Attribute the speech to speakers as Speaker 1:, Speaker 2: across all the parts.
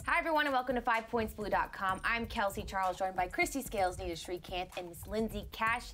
Speaker 1: Hi everyone and welcome to 5pointsblue.com. I'm Kelsey Charles, joined by Christy Scales, Nita Shrikant, and Miss Lindsay Cash.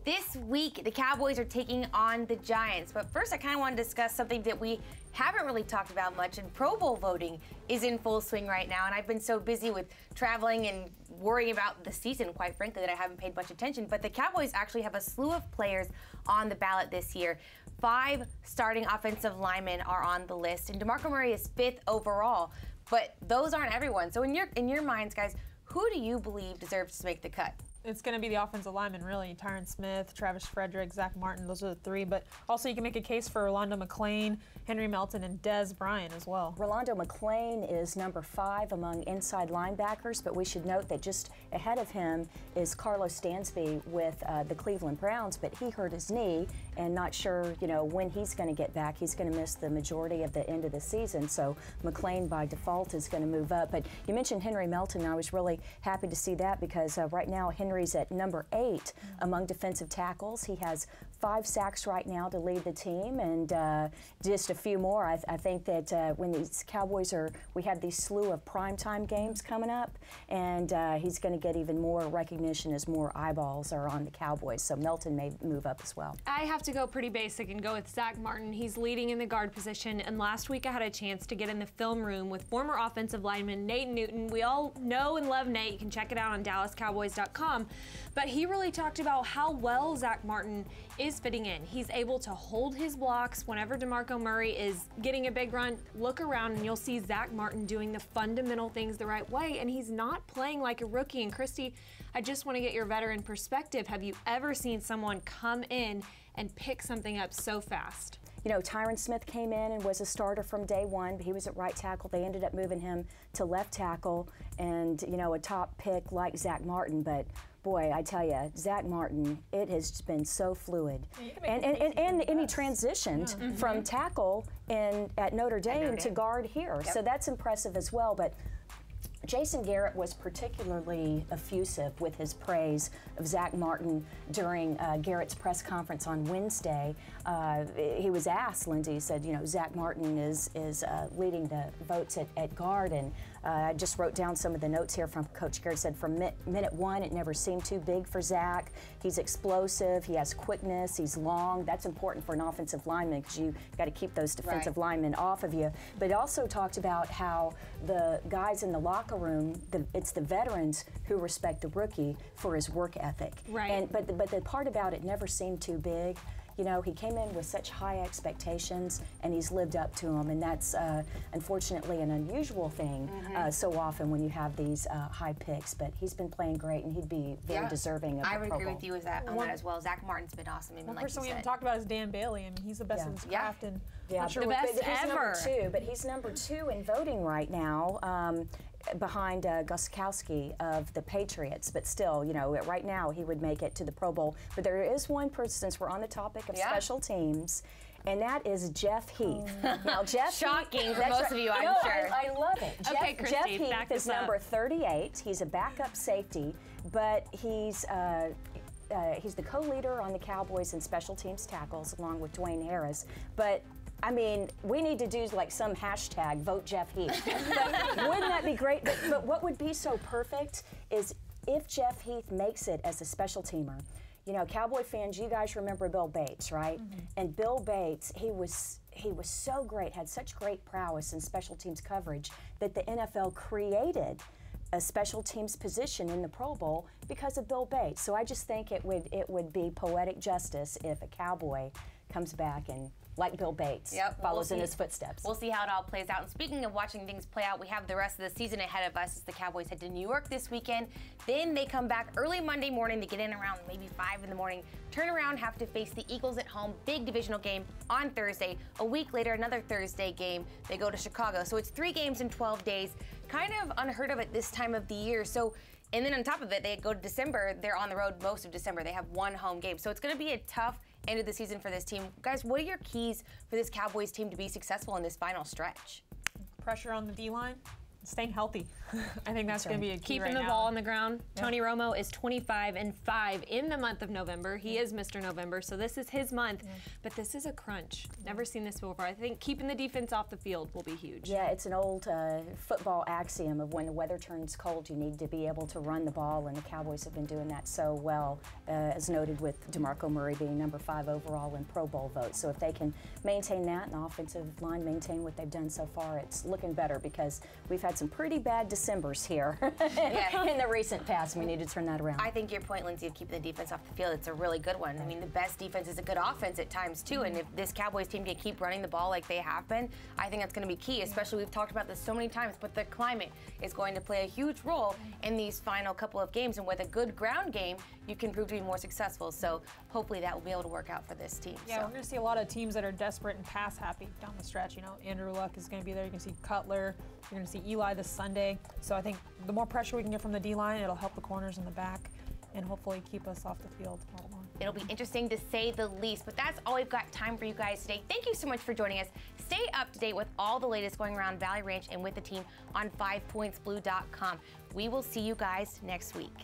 Speaker 1: This week, the Cowboys are taking on the Giants. But first, I kind of want to discuss something that we haven't really talked about much, and Pro Bowl voting is in full swing right now. And I've been so busy with traveling and worrying about the season, quite frankly, that I haven't paid much attention. But the Cowboys actually have a slew of players on the ballot this year. 5 starting offensive linemen are on the list, and DeMarco Murray is 5th overall. But those aren't everyone. So in your minds, guys, who do you believe deserves to make the cut?
Speaker 2: It's going to be the offensive linemen, really. Tyron Smith, Travis Frederick, Zach Martin, those are the 3. But also you can make a case for Rolando McClain, Henry Melton, and Dez Bryant as well.
Speaker 3: Rolando McClain is number 5 among inside linebackers, but we should note that just ahead of him is Carlos Stansby with the Cleveland Browns, but he hurt his knee and not sure, when he's going to get back. He's going to miss the majority of the end of the season, so McClain by default is going to move up. But you mentioned Henry Melton, and I was really happy to see that because right now Henry's at number 8 among defensive tackles. He has 5 sacks right now to lead the team, and just a few more. I think that when these Cowboys we have these slew of primetime games coming up, and he's going to get even more recognition as more eyeballs are on the Cowboys. So Melton may move up as well.
Speaker 4: I have to go pretty basic and go with Zach Martin. He's leading in the guard position, and last week I had a chance to get in the film room with former offensive lineman Nate Newton. We all know and love Nate. You can check it out on DallasCowboys.com. But he really talked about how well Zach Martin is fitting in. He's able to hold his blocks whenever DeMarco Murray is getting a big run. Look around and you'll see Zach Martin doing the fundamental things the right way, and he's not playing like a rookie. And Christy, I just want to get your veteran perspective. Have you ever seen someone come in and pick something up so fast?
Speaker 3: Tyron Smith came in and was a starter from day one, but he was at right tackle. They ended up moving him to left tackle, and, a top pick like Zach Martin. But, boy, I tell you, Zach Martin, it has been so fluid. And he transitioned from tackle at Notre Dame to guard here. Yep. So that's impressive as well. But Jason Garrett was particularly effusive with his praise of Zach Martin during Garrett's press conference on Wednesday. He was asked, Lindsay said, Zach Martin is leading the votes at guard, and I just wrote down some of the notes here from Coach Garrett. Said from minute 1, it never seemed too big for Zach. He's explosive, he has quickness, he's long. That's important for an offensive lineman because you got to keep those defensive linemen off of you. But he also talked about how the guys in the locker room, it's the veterans who respect the rookie for his work ethic.
Speaker 4: Right.
Speaker 3: But the part about it never seemed too big. He came in with such high expectations, and he's lived up to them, and that's unfortunately an unusual thing so often when you have these high picks. But he's been playing great, and he'd be very deserving of
Speaker 1: I
Speaker 3: the
Speaker 1: would
Speaker 3: Pro
Speaker 1: agree
Speaker 3: Bowl.
Speaker 1: with you on that as well. Zach Martin's been awesome, even
Speaker 2: One
Speaker 1: like
Speaker 2: person
Speaker 1: you
Speaker 2: we
Speaker 1: said.
Speaker 2: haven't talked about is Dan Bailey. I mean, he's the best in his craft, and
Speaker 3: not sure
Speaker 4: the best
Speaker 3: he's
Speaker 4: ever.
Speaker 3: number 2, but he's number 2 in voting right now. Behind Gostkowski of the Patriots, but still, right now he would make it to the Pro Bowl. But there is one person, since we're on the topic of special teams, and that is Jeff Heath. Now, Jeff
Speaker 1: Shocking
Speaker 3: Heath,
Speaker 1: for most of you, I'm sure.
Speaker 3: I love it.
Speaker 4: Okay, Christy,
Speaker 3: Jeff Heath
Speaker 4: back
Speaker 3: is
Speaker 4: this up.
Speaker 3: number 38. He's a backup safety, but he's the co-leader on the Cowboys in special teams tackles, along with Dwayne Harris. But I mean, we need to do like some hashtag, vote Jeff Heath. Wouldn't that be great? But what would be so perfect is if Jeff Heath makes it as a special teamer. Cowboy fans, you guys remember Bill Bates, right? And Bill Bates, he was so great, had such great prowess in special teams coverage that the NFL created a special teams position in the Pro Bowl because of Bill Bates. So I just think it would be poetic justice if a Cowboy comes back and, like Bill Bates, follows in his footsteps.
Speaker 1: We'll see how it all plays out. And speaking of watching things play out, we have the rest of the season ahead of us as the Cowboys head to New York this weekend. Then they come back early Monday morning to get in around maybe 5 in the morning. Turn around, have to face the Eagles at home. Big divisional game on Thursday. A week later, another Thursday game. They go to Chicago. So it's 3 games in 12 days. Kind of unheard of at this time of the year. So, and then on top of it, they go to December. They're on the road most of December. They have 1 home game. So it's going to be a tough end of the season for this team. Guys, what are your keys for this Cowboys team to be successful in this final stretch?
Speaker 2: pressure on the D-line. staying healthy. I think that's going to be a key
Speaker 4: Keeping
Speaker 2: right
Speaker 4: the
Speaker 2: now.
Speaker 4: ball on the ground. Tony Romo is 25-5 in the month of November. He is Mr. November, so this is his month. But this is a crunch. Never seen this before. I think keeping the defense off the field will be huge.
Speaker 3: Yeah, it's an old football axiom of when the weather turns cold, you need to be able to run the ball, and the Cowboys have been doing that so well, as noted with DeMarco Murray being number 5 overall in Pro Bowl votes. So if they can maintain that and the offensive line maintain what they've done so far, it's looking better because we've had some pretty bad Decembers here in the recent past. We need to turn that around.
Speaker 1: I think your point, Lindsay, of keeping the defense off the field, it's a really good one. I mean, the best defense is a good offense at times, too. And if this Cowboys team can keep running the ball like they have been, I think that's going to be key, especially we've talked about this so many times, but the climate is going to play a huge role in these final couple of games. And with a good ground game, you can prove to be more successful. So hopefully that will be able to work out for this team.
Speaker 2: Yeah,
Speaker 1: so.
Speaker 2: we're going to see a lot of teams that are desperate and pass happy down the stretch. You know, Andrew Luck is going to be there. You can see Cutler. You're going to see Eli this Sunday. So I think the more pressure we can get from the D-line, it'll help the corners in the back and hopefully keep us off the field all along.
Speaker 1: It'll be interesting to say the least, but that's all we've got time for you guys today. Thank you so much for joining us. Stay up to date with all the latest going around Valley Ranch and with the team on 5pointsblue.com. We will see you guys next week.